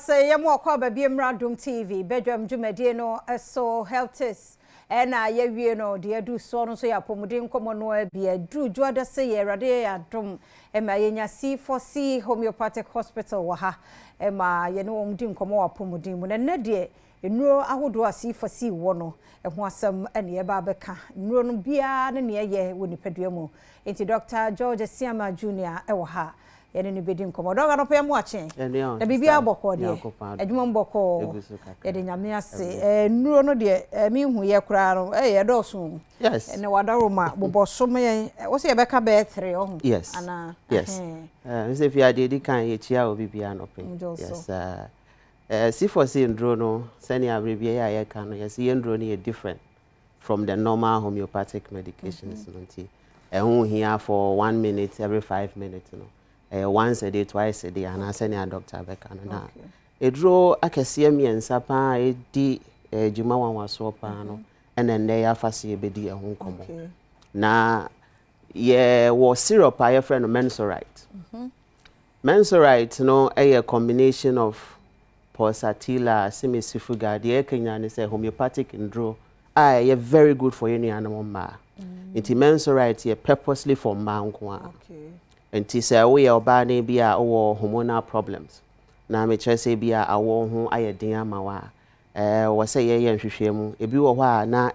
say ya mo kwa ba bi Adom TV Badwam dwumade no so healthis na ya wie no de adu so no so ya pomuden komo no bi adu dwada se ye rade Adom ma yenya C4C Homeopathic Hospital wa ha ma ye no omdin komo wa pomuden mu na de enuro ahodo a C4C wo no ho asem ene ye ba beka enuro no bia na ne ye woni padua mu enti Dr. George Siama Jr. Ewo ha yene ni bedin komo do ga no pe mu achen da bibia boko de adwuma mboko yede nyame ase nuro no de mi hu ye kura no ye do so yes ene wadaro ma boboso me wo se ye beka be 3 ohun yes ana yes say fi ade kan ye chia obibia no pe yes C4C ndro no sani abribia ya ye kan no yes ye ndro no different from the normal homeopathic medications nti ehun here for 1 minute every 5 minutes you know once a day, twice a day, and I send a doctor back and a draw I can see me and Sapa, a D, Jumawan was so pano, and then they are fancy a bedi a home come. Now, yeah, was syrup, I friend of mensorite. Mensorite, no, a combination of pulsatilla, semisifuga, the Kenyan is a homeopathic in draw. I very good for any animal ma. It's mensorite, purposely for mangwa. Enti say we oba na bia o hormonal problems na me chere say bia awo ho ayedin ama wa wo say ye nhwehwemu ebi wo ho a na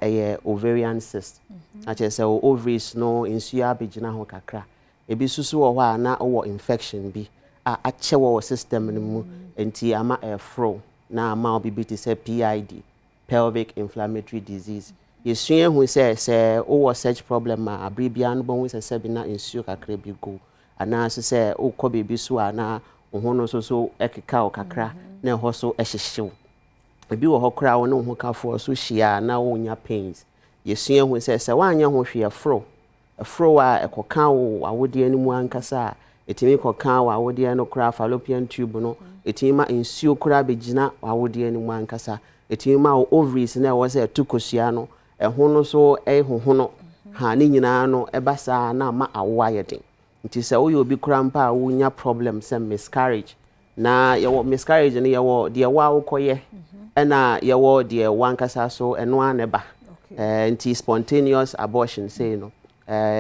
ovarian cyst a chere say ovaries no insu abegina ho kakra ebi susu wo ho a na wo infection bi a che wo system no mu enti ama fro na ama obi ti say PID, pelvic inflammatory disease yesua hu say wo such problem a abribia no bo hu say bi na insu kakra bi go ana se ukọ bebi so ana ohono so ekeka okakra na ho so ehyehyew ebi wo hokra wo no ho kafo so hia na wo nya pains yesua hu se wanya ho hwe afro a ekoka wo awode animu ankasa etimi koka wo awode no kra fallopian tube no etimi ma insuo kra begina awode animu ankasa etimi ma ovaries na wo se tukosua no ehono so ehohono ha ni nyina no ebasa na ma awo ayeden nti se wo obi krampa a wo nya problem some miscarriage na ye miscarriage ne ye wo de wa ukoye na ye wo de wankasa so eno aneba nti spontaneous abortion say no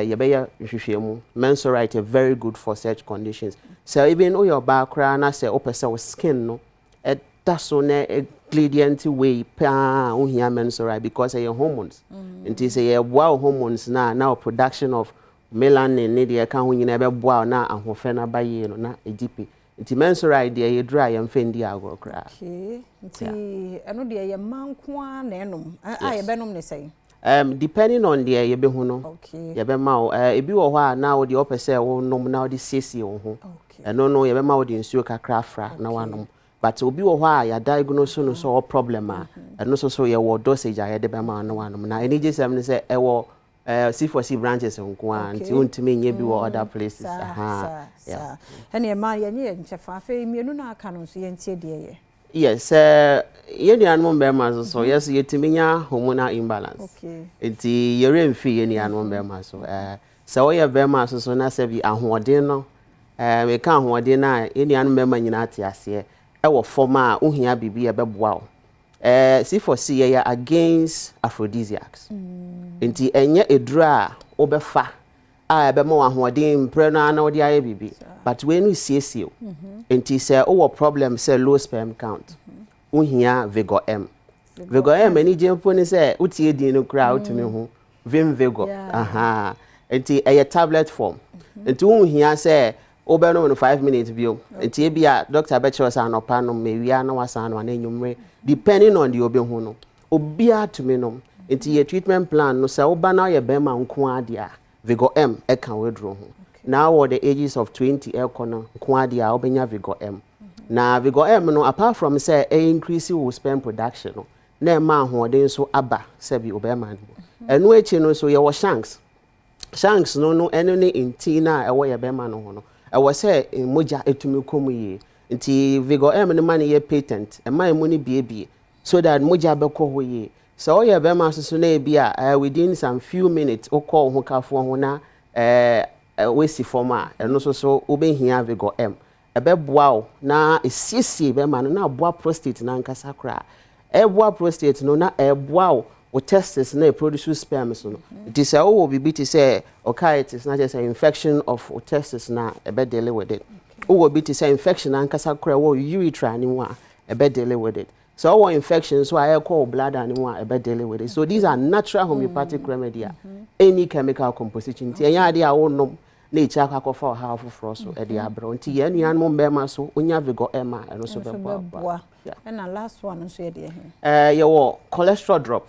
ye be ye hwehwemu menstruate very good for such conditions so even o your background na say opese wo skin no that so na gradient way pa o hia menstruate because your hormones nti say ye wow hormones na production of melanin ne de ka ho nyina be boa na ahofe na baye no na edipe nti menstruate de ye dry am fendi agorokra okay nti eno de ye manko na enom ye benom ne say depending on the ye be hu no okay ye be ma ebi wo ho a na wo de opese wo nom na wo de siesie wo ho eno no ye be ma wo de nsuo kakra fra na wanom but obi wo ho a ya diagnose no so problem a eno so ye wo dosage a ye de be ma na wanom na eni jesem ne say e wo C4C branches nko anti untime nye bi wo other places yeah ene ma ye nye nchefa afa mienu na aka no so ye ntie de ye yes ye nuanom be ma so yes ye timinya hormonal imbalance okay enti ye remfi ye nuanom be ma so so ye be ma so na se bi ahoden no me ka ahoden na ye nuanom be ma nyina ate ase e wo form a ohia bibi e be boa o C4C ye against aphrodisiacs enti enye edura obefa a ebe ma ahoden mpre na na odi aye bibi but when we see enti say o problem say low sperm count ohia vigor M any jempo ni say utie din no kra utimi ho vim vigor enti eye tablet form enti ohia say obe no 5 minutes bio enti e bia doctor be che say anopa no mewia na wasa no na enyumre depending on the obe hu no obia tumi no enti ye treatment plan no say oba na ye bema nko ade a vigor M e kan wedro ho now at the ages of 20 ekono nko ade a obenya vigor M na vigor M no apart from say increase wo sperm production no na ma ahoden so aba say bi obema no eno echi no so ye wo shanks no eno ne intina e wo ye bema no ho no e wo say moja etumi komu yi nti vigor M no man ye patent e man mu ni biebie so that moja be ko ho yi so ye bema so na e bia within some few minutes o call ho kafo ho na we si form a eno so obehia vigor M ebeboa na esiesie be ma no na aboa prostate na nkasa kra eboa prostate no na eboa o testis na produce sperm so no it is a wo bibi ti say okitis na just an infection of o testis na ebe deal with it wo bibi say infection na nkasa kra wo urethra ni mu a ebe deal with it so all infections so I call blood and one a bed dealing with it. So these are natural homeopathic remedy. Any chemical composition. Tia idea I won't know nature for half of frost at the abro. Tia any animal bema so unya vigo emma and also the and the last one said your cholesterol drop.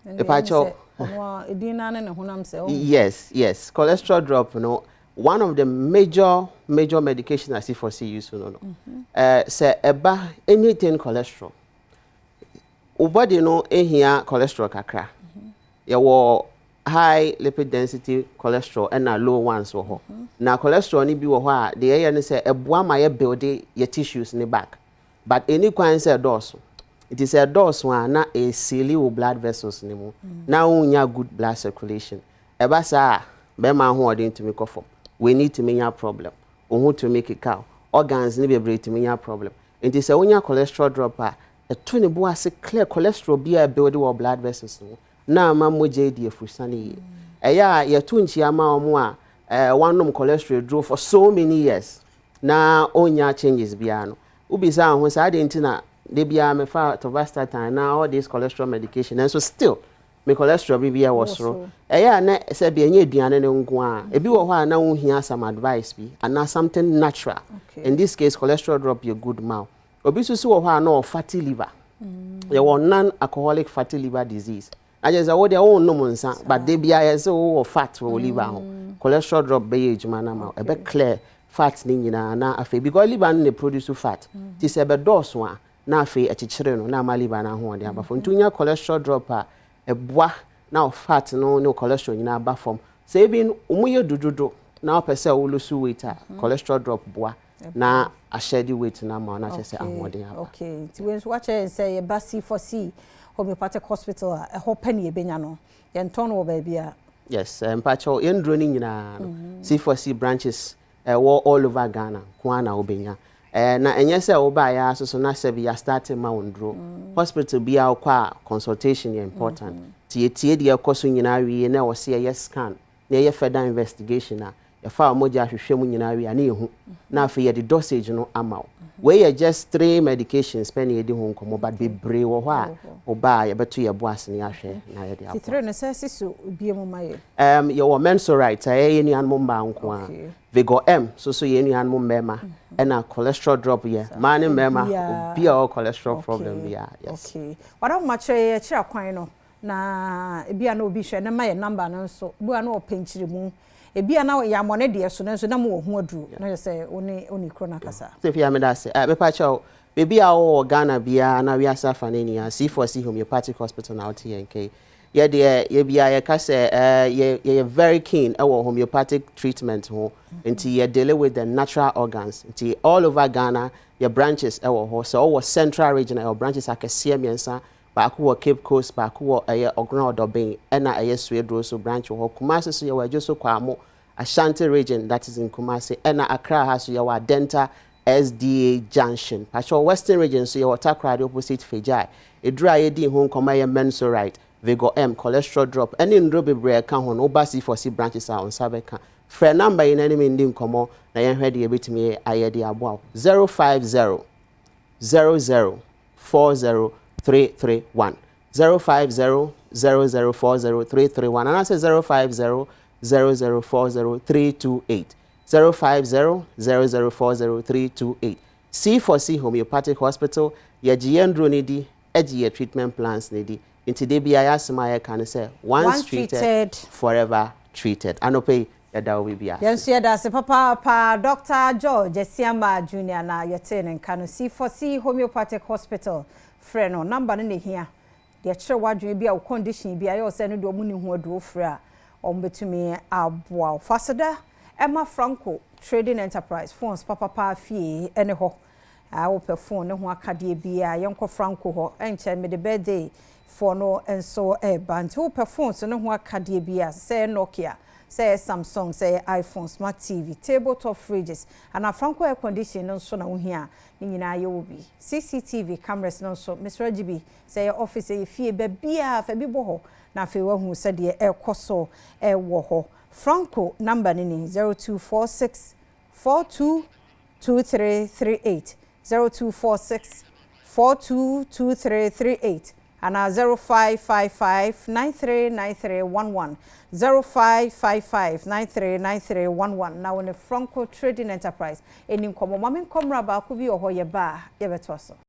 If I choke yes, cholesterol drop, you know. One of the major medications I C4C use say eba anything cholesterol. Ubody no here cholesterol kakra. Your high lipid density cholesterol and a low ones wo. Na cholesterol ni bi wo ha the air say eboa ma ye build your tissues in the back. But any kwan say dose. It is a dose one na a seal with blood vessels ni mu. Na unya good blood circulation. Eba sa be ma ho odin to me kofo. We need to make a problem. We want to make a cow. Organs need to be to make a problem. It is a when your cholesterol drop a 20 boas clear cholesterol be a building or blood vessels. Now, Mamma JD for sunny. Your twinchi ama more one cholesterol drove for so many years. Now, on your changes biano. Ubiza was I didn't know they be a far to vasta time now all this cholesterol medication and so still. Me cholesterol be was so. Na say be any aduane ne nko a. E bi wo ho a na wo hia some advice bi and na something natural. In this case cholesterol drop your good mouth. Obi so wo ho a na fatty liver. Your non-alcoholic fatty liver disease. I just say what they own no monsa but they be so fat wo liver ho. Cholesterol drop be ejuma na ma. E be clear fat ni nyina na afi because liver no produce fat. Ti se be dose one na afi echichire no na ma liver na ho de abafo. Ntunya cholesterol drop a eboa now fat no cholesterol in our form. Saving umuye dududo now per se wo lose weight cholesterol drop boa na a schedule weight na ma na say amode aba. Okay, ti we watch say C4C Homeopathic Hospital a hopeni ebenya no ye nton wo ba bia. Yes, mpacho endro ni nyina C4C branches all over Ghana kwa na obenya. Na enye se oba ya so na se bi ya start ma wondro hospital bi ya kwa consultation is important tie de ekoso nyina wi na wo se ye scan na ye further investigation na ya fa moja hwehwe mu nyina wi na ehu na afa ye the dosage no amaw we ye just 3 medications pen ye di ho nkomo but be bre wo ho a oba ye beto ye boas ne ahwe na ye de apo titre no se siso bi mu maye ye wo mensurite ye ni an mo mba nko a Vigo M so ye ni an mo mbema and a cholesterol drop here. Man and mema be our cholesterol problem here. Yes. Okay. What how much a chira kwan no na e bia na obi hwe na my number no so bua na openchiri mu e bia na ya money de so na mo hu aduru na say oni krona kasa. So if you am that say me pa chow baby our Ghana bia na we asa fanani C4C Homeopathic Hospital na TNK. Yeah there ye bia ye ka say ye very keen our homeopathic treatment ho until you deal with the natural organs until all over Ghana your branches so all central region our branches are kesiemiensa baako wo Cape Coast baako wo Ogona Odobin and Swedro so branch wo Kumasi so you just so kwamo Ashanti region that is in Kumasi and Accra has your Denta SDA Junction pacho Western region so your Takrade opposite Fejai e dry edi ho nkoma ye mensurite Vigo M cholesterol drop any ndrobe bre ka ho no ba C4C branches are on Sabeka Friend number in enemy ndim komo na yen hwede ye betimi ayede abo 050 00 40 331 050 00 40 331 and I say 050 00 40 328 050 00 40 328 C4C Homeopathic Hospital ye giendro ni di eji treatment plans ni di into dey bia yasema ye kan say once treated forever treated anope that will be yes that's papa Dr. George Esiama Junior na yete nka no C4C Homeopathic Hospital friend no number no here de kire wadwe bia condition bia yo say no do mu ni hu adu ofra ombetumi aboa fasada Emma Franco Trading Enterprise phones papa fie ene ho a wo pe phone ne ho akade bia yenko Franco ho enche me the birthday for no enso bantu wo pe phones ne ho akade bia say Nokia say Samsung, say iPhone, smart TV, tabletop fridges, and a Franco air conditioning no so na uhia ni nyina ye obi. CCTV cameras no so Mr. GB say office e fie bia fa bi bo ho na fe wa hu se de e koso e wo ho. Franco number ni 0246 422338 0246 422338 and 0555 939311 0555 939311 now in the Franco Trading Enterprise enim komo mamen komra ba ku bi oho ye ba ye beto so